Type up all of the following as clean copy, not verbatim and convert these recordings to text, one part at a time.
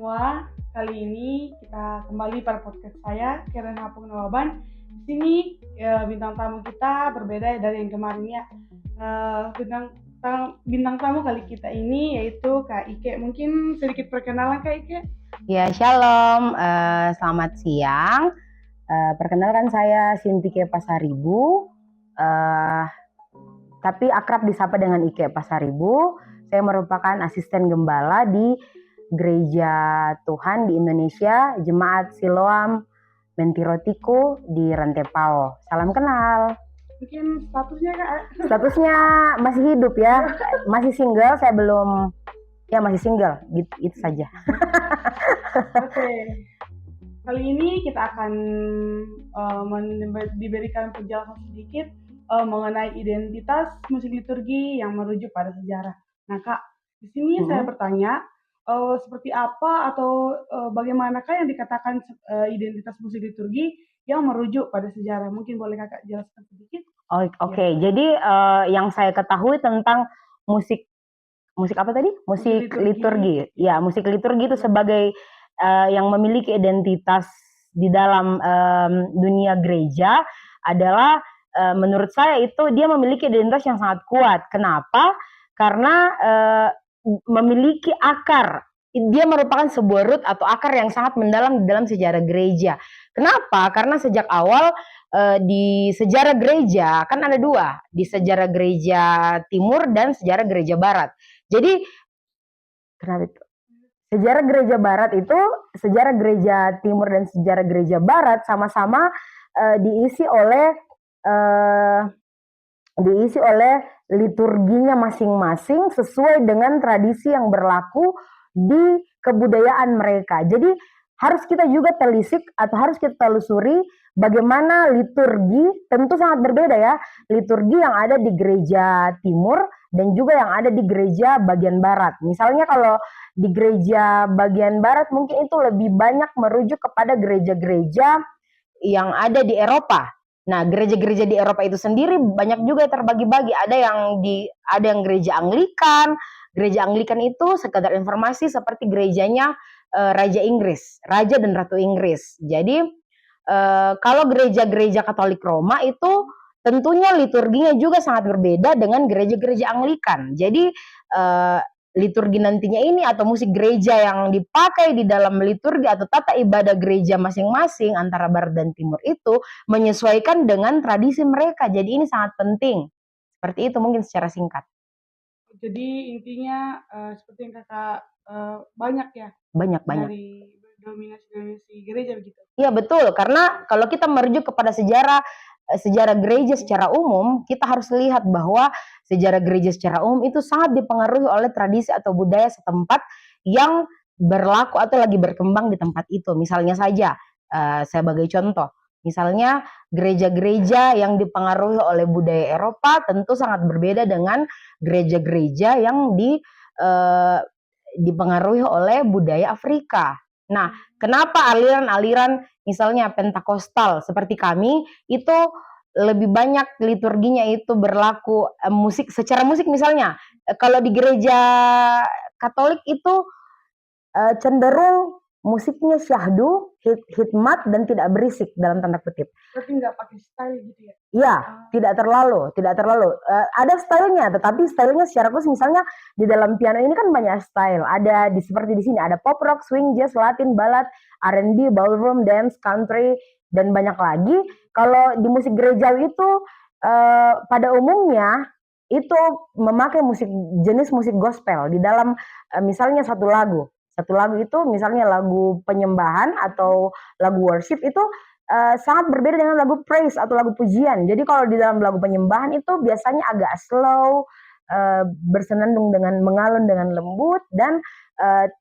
semua, kali ini kita kembali pada podcast saya, Karen Hapung Nawaban. Di sini bintang tamu kita berbeda dari yang kemarinnya. Bintang tamu kali kita ini yaitu Kak Ike. Mungkin sedikit perkenalan Kak Ike. Ya, shalom, selamat siang. Perkenalkan saya Sintike Pasaribu, tapi akrab disapa dengan Ike Pasaribu. Saya merupakan asisten gembala di Gereja Tuhan di Indonesia, Jemaat Siloam Mentirotiku di Rantepao. Salam kenal. Mungkin statusnya Kak? Statusnya masih hidup ya, masih single. Saya belum, ya masih single, gitu, itu saja. Oke. Kali ini kita akan diberikan penjelasan sedikit mengenai identitas musik liturgi yang merujuk pada sejarah. Nah Kak, di sini saya bertanya, seperti apa atau bagaimanakah yang dikatakan identitas musik liturgi yang merujuk pada sejarah? Mungkin boleh Kakak jelaskan sedikit? Oke. Jadi yang saya ketahui tentang musik apa tadi? Musik liturgi. Ya, musik liturgi itu sebagai yang memiliki identitas di dalam dunia gereja adalah menurut saya itu dia memiliki identitas yang sangat kuat. Kenapa? Karena memiliki akar. Dia merupakan sebuah root atau akar yang sangat mendalam di dalam sejarah gereja. Kenapa? Karena sejak awal di sejarah gereja kan ada dua, di sejarah gereja timur dan sejarah gereja barat. Jadi kenapa itu? Sejarah gereja barat itu, sejarah gereja timur dan sejarah gereja barat sama-sama diisi oleh liturginya masing-masing sesuai dengan tradisi yang berlaku di kebudayaan mereka. Jadi harus kita juga telisik atau harus kita telusuri bagaimana liturgi, tentu sangat berbeda ya, liturgi yang ada di gereja timur dan juga yang ada di gereja bagian barat. Misalnya kalau di gereja bagian barat mungkin itu lebih banyak merujuk kepada gereja-gereja yang ada di Eropa. Nah, gereja-gereja di Eropa itu sendiri banyak juga terbagi-bagi. Ada yang gereja Anglikan. Gereja Anglikan itu sekedar informasi seperti gerejanya Raja Inggris, Raja dan Ratu Inggris. Jadi kalau gereja-gereja Katolik Roma itu tentunya liturginya juga sangat berbeda dengan gereja-gereja Anglikan. Jadi liturgi nantinya ini atau musik gereja yang dipakai di dalam liturgi atau tata ibadah gereja masing-masing antara barat dan timur itu menyesuaikan dengan tradisi mereka. Jadi ini sangat penting. Seperti itu mungkin secara singkat. Jadi intinya seperti yang Kakak banyak ya? Banyak. Dari dominasi gereja begitu? Iya betul, karena kalau kita merujuk kepada sejarah gereja secara umum, kita harus lihat bahwa sejarah gereja secara umum itu sangat dipengaruhi oleh tradisi atau budaya setempat yang berlaku atau lagi berkembang di tempat itu. Misalnya saja, sebagai contoh, misalnya gereja-gereja yang dipengaruhi oleh budaya Eropa tentu sangat berbeda dengan gereja-gereja yang dipengaruhi oleh budaya Afrika. Nah, kenapa aliran-aliran misalnya Pentakostal seperti kami itu lebih banyak liturginya itu berlaku secara musik misalnya. Kalau di gereja Katolik itu cenderung musiknya syahdu, hikmat dan tidak berisik dalam tanda kutip. Berarti nggak pakai style gitu ya? Iya, tidak terlalu. Ada stylenya, tetapi stylenya secara khusus misalnya di dalam piano ini kan banyak style. Ada seperti di sini ada pop rock, swing, jazz, latin, ballad, R&B, ballroom, dance, country dan banyak lagi. Kalau di musik gerejawi itu pada umumnya itu memakai jenis musik gospel di dalam misalnya satu lagu. Satu lagu itu misalnya lagu penyembahan atau lagu worship itu sangat berbeda dengan lagu praise atau lagu pujian. Jadi kalau di dalam lagu penyembahan itu biasanya agak slow, bersenandung mengalun dengan lembut dan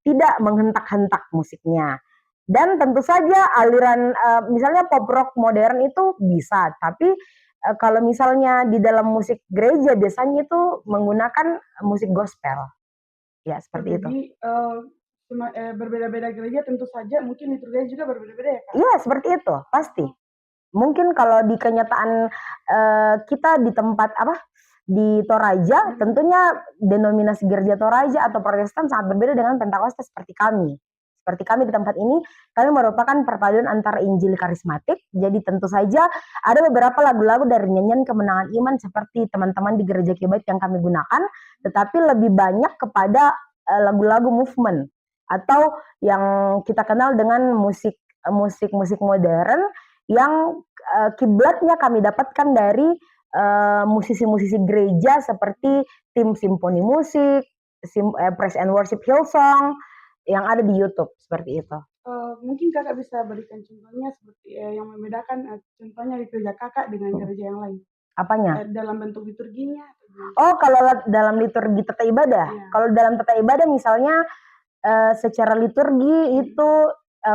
tidak menghentak-hentak musiknya. Dan tentu saja aliran misalnya pop rock modern itu bisa, tapi kalau misalnya di dalam musik gereja biasanya itu menggunakan musik gospel. Ya, seperti itu. Jadi berbeda-beda gereja tentu saja mungkin liturginya juga berbeda-beda ya Kak? Iya, seperti itu, pasti. Mungkin kalau di kenyataan kita di tempat di Toraja, tentunya denominasi gereja Toraja atau Protestan sangat berbeda dengan Pentakosta seperti kami. seperti kami di tempat ini, kami merupakan perpaduan antara Injil karismatik. Jadi tentu saja ada beberapa lagu-lagu dari nyanyian kemenangan iman seperti teman-teman di gereja Kibaik yang kami gunakan, tetapi lebih banyak kepada lagu-lagu movement atau yang kita kenal dengan musik modern yang kiblatnya kami dapatkan dari musisi-musisi gereja seperti tim simfoni musik, praise and worship Hillsong yang ada di YouTube seperti itu. Mungkin kakak bisa berikan contohnya seperti yang membedakan contohnya di gereja kakak dengan gereja yang lain. Apanya? Dalam bentuk liturginya. Oh, kalau dalam liturgi tata ibadah. Yeah. Kalau dalam tata ibadah misalnya secara liturgi itu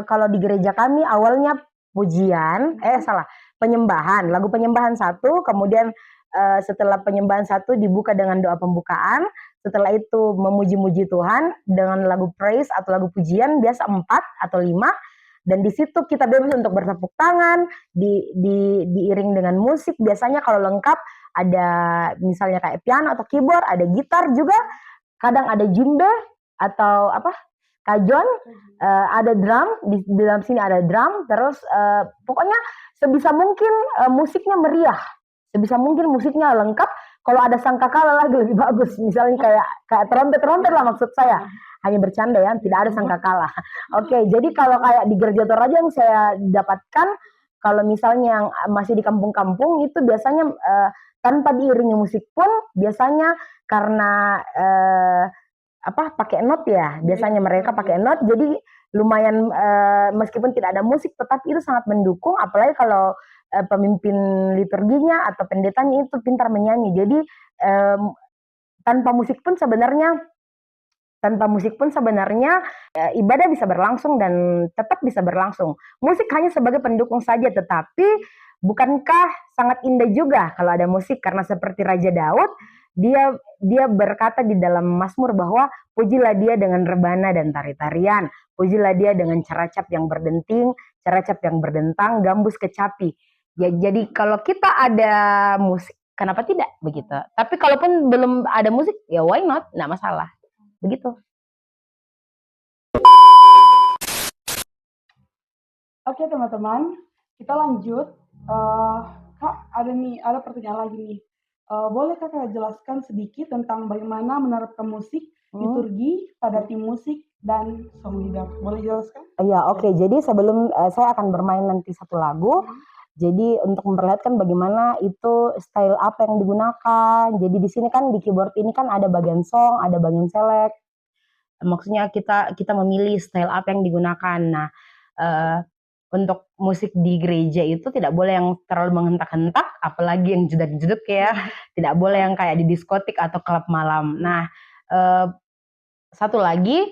kalau di gereja kami awalnya pujian, penyembahan, lagu penyembahan 1, kemudian setelah penyembahan 1 dibuka dengan doa pembukaan, setelah itu memuji-muji Tuhan dengan lagu praise atau lagu pujian biasa 4 atau 5, dan di situ kita bebas untuk bertepuk tangan, diiring dengan musik, biasanya kalau lengkap ada misalnya kayak piano atau keyboard, ada gitar juga, kadang ada djembe atau kajon, ada drum, di dalam sini ada drum, terus pokoknya sebisa mungkin musiknya meriah, sebisa mungkin musiknya lengkap. Kalau ada sangkakala lagi lebih bagus, misalnya kayak trompet lah maksud saya, hanya bercanda ya, tidak ada sangkakala. Oke, jadi kalau kayak di gereja Toraja yang saya dapatkan, kalau misalnya yang masih di kampung-kampung itu biasanya tanpa diiringi musik pun, biasanya karena pakai not ya, biasanya mereka pakai not, jadi lumayan meskipun tidak ada musik, tetapi itu sangat mendukung, apalagi kalau pemimpin liturginya atau pendetanya itu pintar menyanyi. Jadi tanpa musik pun sebenarnya ibadah bisa berlangsung dan tetap bisa berlangsung. Musik hanya sebagai pendukung saja, tetapi bukankah sangat indah juga kalau ada musik, karena seperti Raja Daud, dia berkata di dalam Mazmur bahwa pujilah dia dengan rebana dan tari-tarian, pujilah dia dengan caracap yang berdenting, caracap yang berdentang, gambus kecapi. Ya, jadi kalau kita ada musik, kenapa tidak begitu? Tapi kalaupun belum ada musik, ya why not? Nggak masalah. Begitu. Oke teman-teman, kita lanjut. Kak, ada pertanyaan lagi nih. Boleh kakak jelaskan sedikit tentang bagaimana menerapkan musik, liturgi pada tim musik dan song leader? Boleh jelaskan? Iya, oke. Jadi sebelum saya akan bermain nanti satu lagu, jadi untuk memperlihatkan bagaimana itu style apa yang digunakan. Jadi di sini kan di keyboard ini kan ada bagian song, ada bagian select. Maksudnya kita memilih style apa yang digunakan. Nah, untuk musik di gereja itu tidak boleh yang terlalu menghentak-hentak, apalagi yang jedak-jeduk ya. Tidak boleh yang kayak di diskotik atau klub malam. Nah, satu lagi,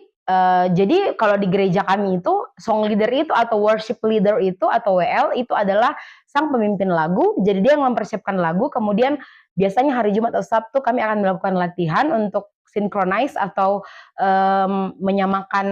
jadi kalau di gereja kami itu song leader itu atau worship leader itu atau WL itu adalah sang pemimpin lagu. Jadi dia yang mempersiapkan lagu, kemudian biasanya hari Jumat atau Sabtu kami akan melakukan latihan untuk synchronize atau menyamakan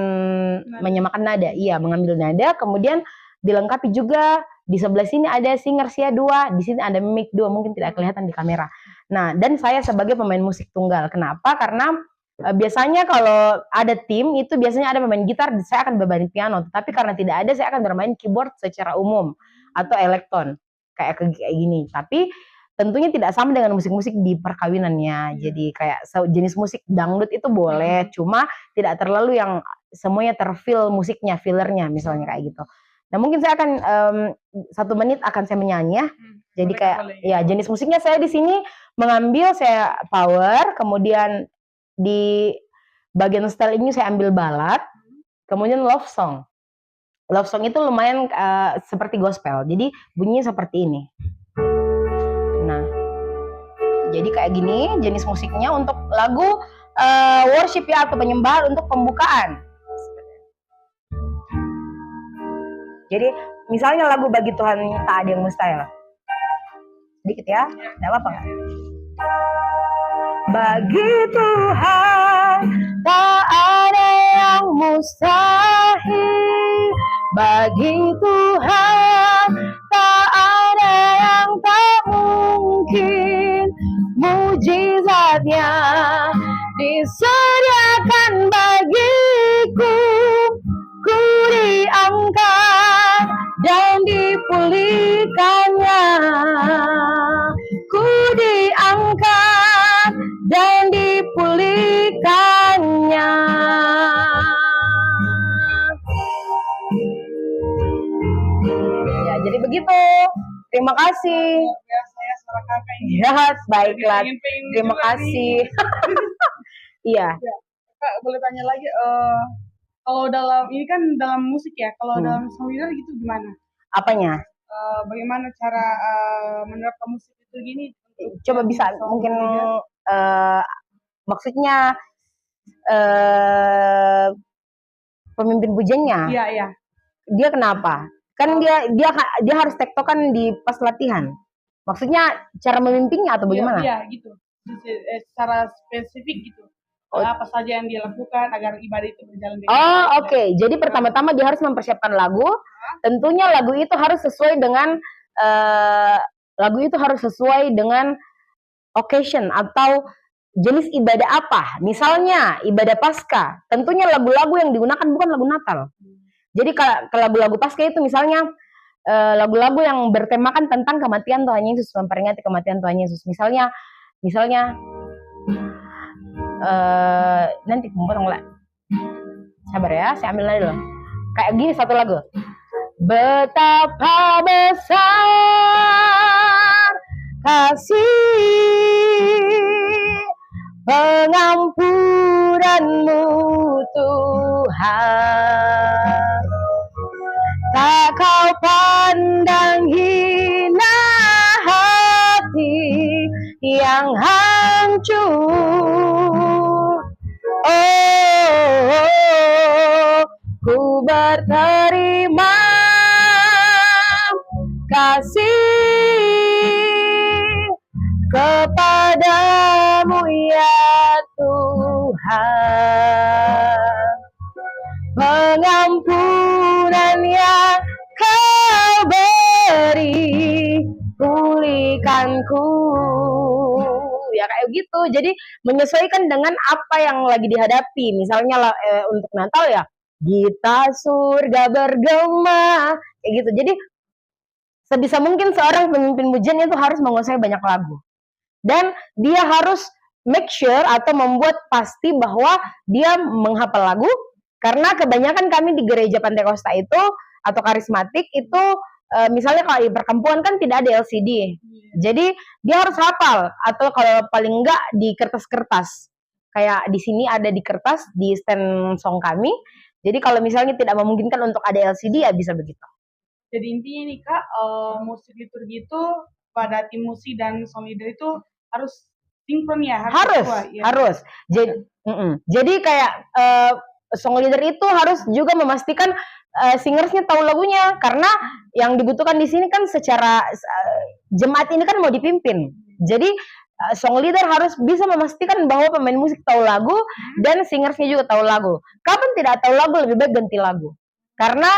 nada. Iya, mengambil nada, kemudian dilengkapi juga di sebelah sini ada singer sia 2, di sini ada mic 2, mungkin tidak kelihatan di kamera. Nah, dan saya sebagai pemain musik tunggal. Kenapa? Karena biasanya kalau ada tim itu biasanya ada pemain gitar, saya akan bermain piano. Tapi karena tidak ada, saya akan bermain keyboard secara umum atau elektron kayak gini. Tapi tentunya tidak sama dengan musik-musik di perkawinannya. Jadi kayak jenis musik dangdut itu boleh, cuma tidak terlalu yang semuanya terfill musiknya, fillernya misalnya kayak gitu. Nah mungkin saya akan 1 menit akan saya menyanyi ya. Jadi kayak ya jenis musiknya saya di sini mengambil saya power, kemudian di bagian style ini saya ambil ballad, kemudian love song. Love song itu lumayan seperti gospel, jadi bunyinya seperti ini. Nah, jadi kayak gini jenis musiknya untuk lagu worship ya atau penyembahan untuk pembukaan. Jadi misalnya lagu Bagi Tuhan Tak Ada Yang Mustahil. Sedikit ya, tidak apa-apa nggak? Bagi Tuhan tak ada yang mustahil, bagi Tuhan tak ada yang tak mungkin, mujizatnya disediakan bagiku, ku dan dipulihkannya, ku diangkat dan dipulihkannya. Ya, jadi begitu. Terima kasih. Saya suara kakak ini. Ya, baiklah. Pengen Terima juga kasih. Iya. Ya, Kak boleh tanya lagi, kalau ini kan dalam musik ya, kalau dalam song leader gitu gimana? Apanya? Bagaimana cara menerapkan musik itu gini? Coba bisa mungkin maksudnya pemimpin pujiannya. Iya, iya. Dia kenapa? Kan dia harus tektokan di pas latihan. Maksudnya cara memimpinnya atau bagaimana? Iya, gitu. Secara spesifik gitu. Apa saja yang dia lakukan agar ibadah itu berjalan dengan baik. Oke. Jadi pertama-tama dia harus mempersiapkan lagu. Tentunya lagu itu harus sesuai dengan occasion atau jenis ibadah apa. Misalnya ibadah Paskah. Tentunya lagu-lagu yang digunakan bukan lagu Natal. Jadi kalau lagu-lagu Paskah itu misalnya lagu-lagu yang bertemakan tentang kematian Tuhan Yesus, memperingati kematian Tuhan Yesus. Misalnya nanti potong lah. Sabar ya, saya ambil lagi dulu. Kayak gini satu lagu. Betapa besar kasih pengampunanmu Tuhan, tak kau pandang hina hati yang hancur. Ku berterima kasih kepadamu ya Tuhan, pengampunan yang kau beri pulihkanku. Ya kayak gitu. Jadi menyesuaikan dengan apa yang lagi dihadapi. Misalnya untuk Natal ya, Gita surga bergema, kayak gitu. Jadi sebisa mungkin seorang pemimpin pujian itu harus menguasai banyak lagu. Dan dia harus make sure atau membuat pasti bahwa dia menghafal lagu. Karena kebanyakan kami di gereja Pantekosta itu atau karismatik itu misalnya kalau di perkampungan kan tidak ada LCD. Jadi dia harus hafal atau kalau paling enggak di kertas-kertas. Kayak di sini ada di kertas di stand song kami. Jadi kalau misalnya tidak memungkinkan untuk ada LCD ya bisa begitu. Jadi intinya nih Kak, musik liturgi itu pada tim musik dan song leader itu harus sinkron ya? Harus. Jadi kayak song leader itu harus juga memastikan singersnya tahu lagunya, karena yang dibutuhkan di sini kan secara jemaat ini kan mau dipimpin. Jadi song leader harus bisa memastikan bahwa pemain musik tahu lagu dan singersnya juga tahu lagu. Kapan tidak tahu lagu lebih baik ganti lagu. Karena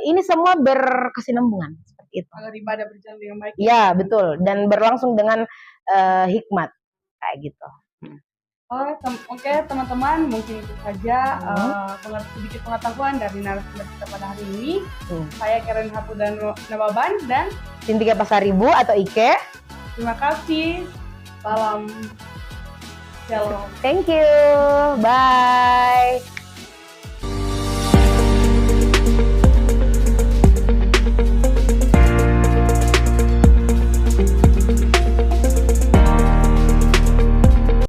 ini semua berkesinambungan seperti itu. Agar ibadah berjalan dengan baik. Ya, betul, dan berlangsung dengan hikmat kayak gitu. Oke, teman-teman, mungkin itu saja sedikit pengetahuan dari narasumber kita pada hari ini. Saya Karen Hapu dan Nababan dan Cynthia Pasaribu atau Ike. Terima kasih. Salam. Shalom. Thank you. Bye.